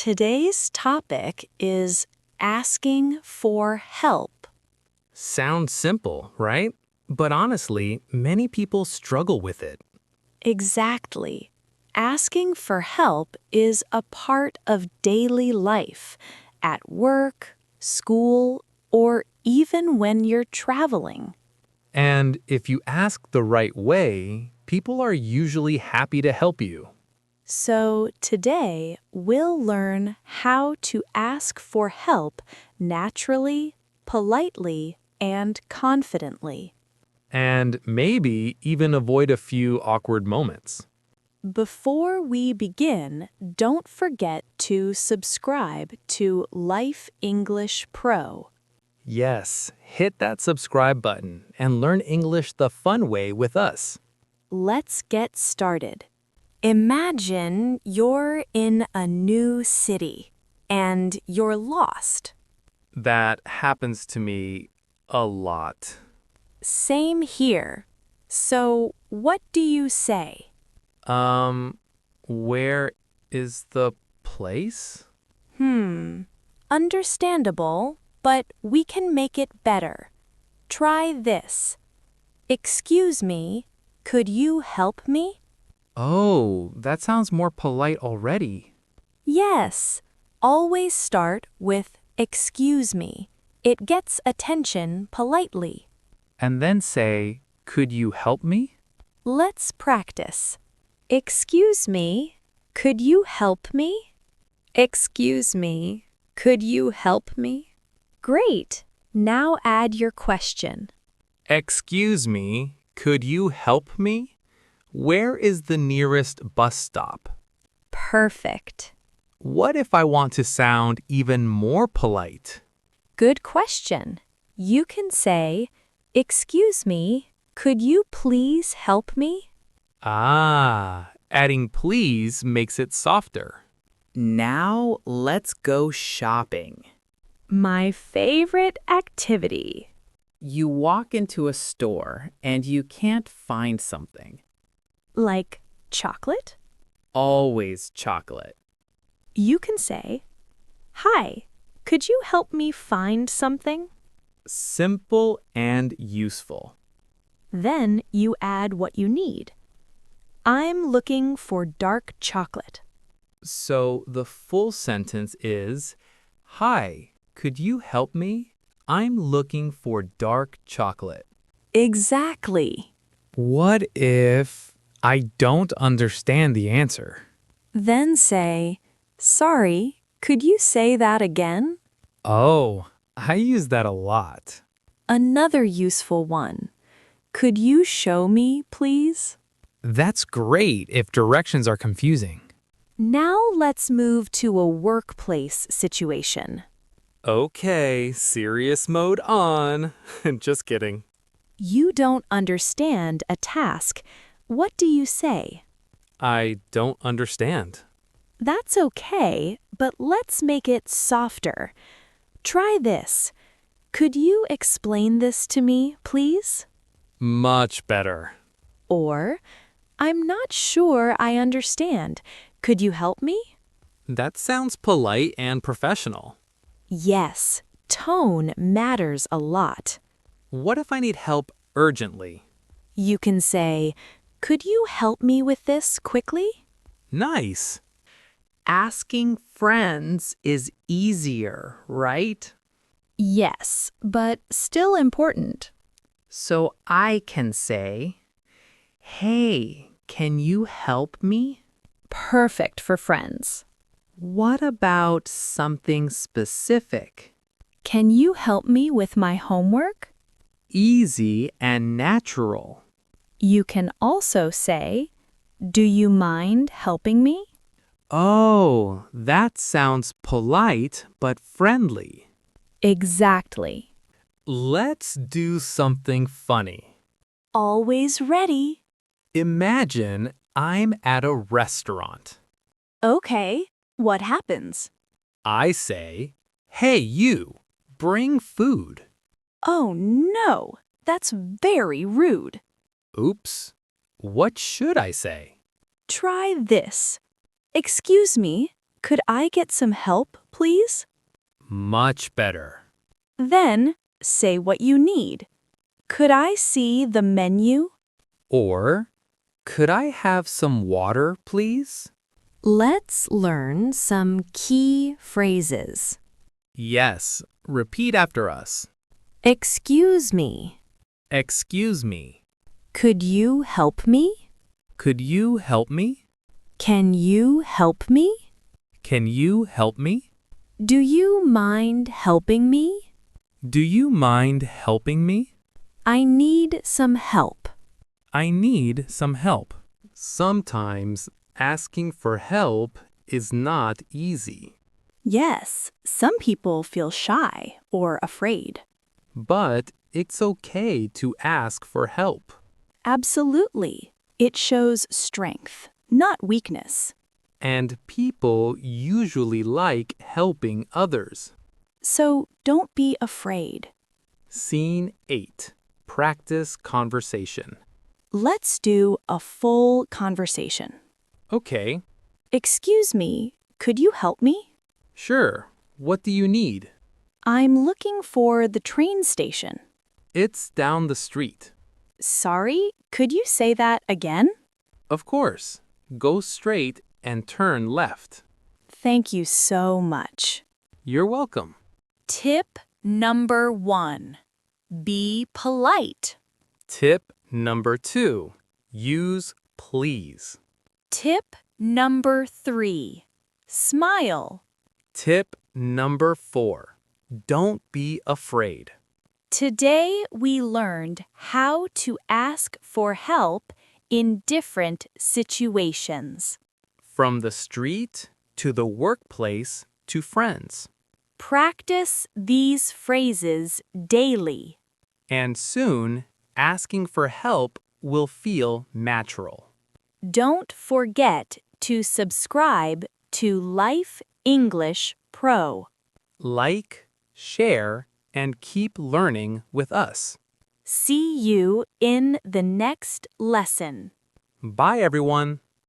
Today's topic is asking for help. Sounds simple, right? But honestly, many people struggle with it. Exactly. Asking for help is a part of daily life, at work, school, or even when you're traveling. And if you ask the right way, people are usually happy to help you. So today, we'll learn how to ask for help naturally, politely, and confidently. And maybe even avoid a few awkward moments. Before we begin, don't forget to subscribe to Life English Pro. Yes, hit that subscribe button and learn English the fun way with us. Let's get started. Imagine you're in a new city and you're lost. That happens to me a lot. Same here. So, what do you say? Where is the place? Understandable, but we can make it better. Try this. Excuse me, could you help me? Oh, that sounds more polite already. Yes. Always start with excuse me. It gets attention politely. And then say, could you help me? Let's practice. Excuse me, could you help me? Excuse me, could you help me? Great. Now add your question. Excuse me, could you help me? Where is the nearest bus stop? Perfect. What if I want to sound even more polite? Good question. You can say, excuse me, could you please help me? Ah, adding please makes it softer. Now let's go shopping. My favorite activity. You walk into a store and you can't find something. Like chocolate? Always chocolate. You can say, hi, could you help me find something? Simple and useful. Then you add what you need. I'm looking for dark chocolate. So the full sentence is, hi, could you help me? I'm looking for dark chocolate. Exactly. What if I don't understand the answer? Then say, sorry, could you say that again? Oh, I use that a lot. Another useful one. Could you show me, please? That's great if directions are confusing. Now let's move to a workplace situation. Okay, serious mode on. Just kidding. You don't understand a task. What do you say? I don't understand. That's okay, but let's make it softer. Try this. Could you explain this to me, please? Much better. Or, I'm not sure I understand. Could you help me? That sounds polite and professional. Yes, tone matters a lot. What if I need help urgently? You can say, could you help me with this quickly? Nice. Asking friends is easier, right? Yes, but still important. So I can say, hey, can you help me? Perfect for friends. What about something specific? Can you help me with my homework? Easy and natural. You can also say, do you mind helping me? Oh, that sounds polite but friendly. Exactly. Let's do something funny. Always ready. Imagine I'm at a restaurant. Okay, what happens? I say, hey, you, bring food. Oh no, that's very rude. Oops. What should I say? Try this. Excuse me, Could I get some help, please? Much better. Then, say what you need. Could I see the menu? Or, could I have some water, please? Let's learn some key phrases. Yes, repeat after us. Excuse me. Excuse me. Could you help me? Could you help me? Can you help me? Can you help me? Do you mind helping me? Do you mind helping me? I need some help. I need some help. Sometimes asking for help is not easy, Yes, some people feel shy or afraid. but it's okay to ask for help. Absolutely. It shows strength, not weakness. And people usually like helping others. So don't be afraid. Scene 8. Practice conversation. Let's do a full conversation. Okay, Excuse me, could you help me? sure. What do you need? I'm looking for the train station. It's down the street. Sorry, could you say that again? Of course. Go straight and turn left. Thank you so much. You're welcome. Tip number 1. Be polite. Tip number 2. Use please. Tip number 3. Smile. Tip number 4. Don't be afraid. Today we learned how to ask for help in different situations. From the street to the workplace to friends. Practice these phrases daily. And soon, asking for help will feel natural. Don't forget to subscribe to Life English Pro. Like, share, and keep learning with us. See you in the next lesson. Bye, everyone.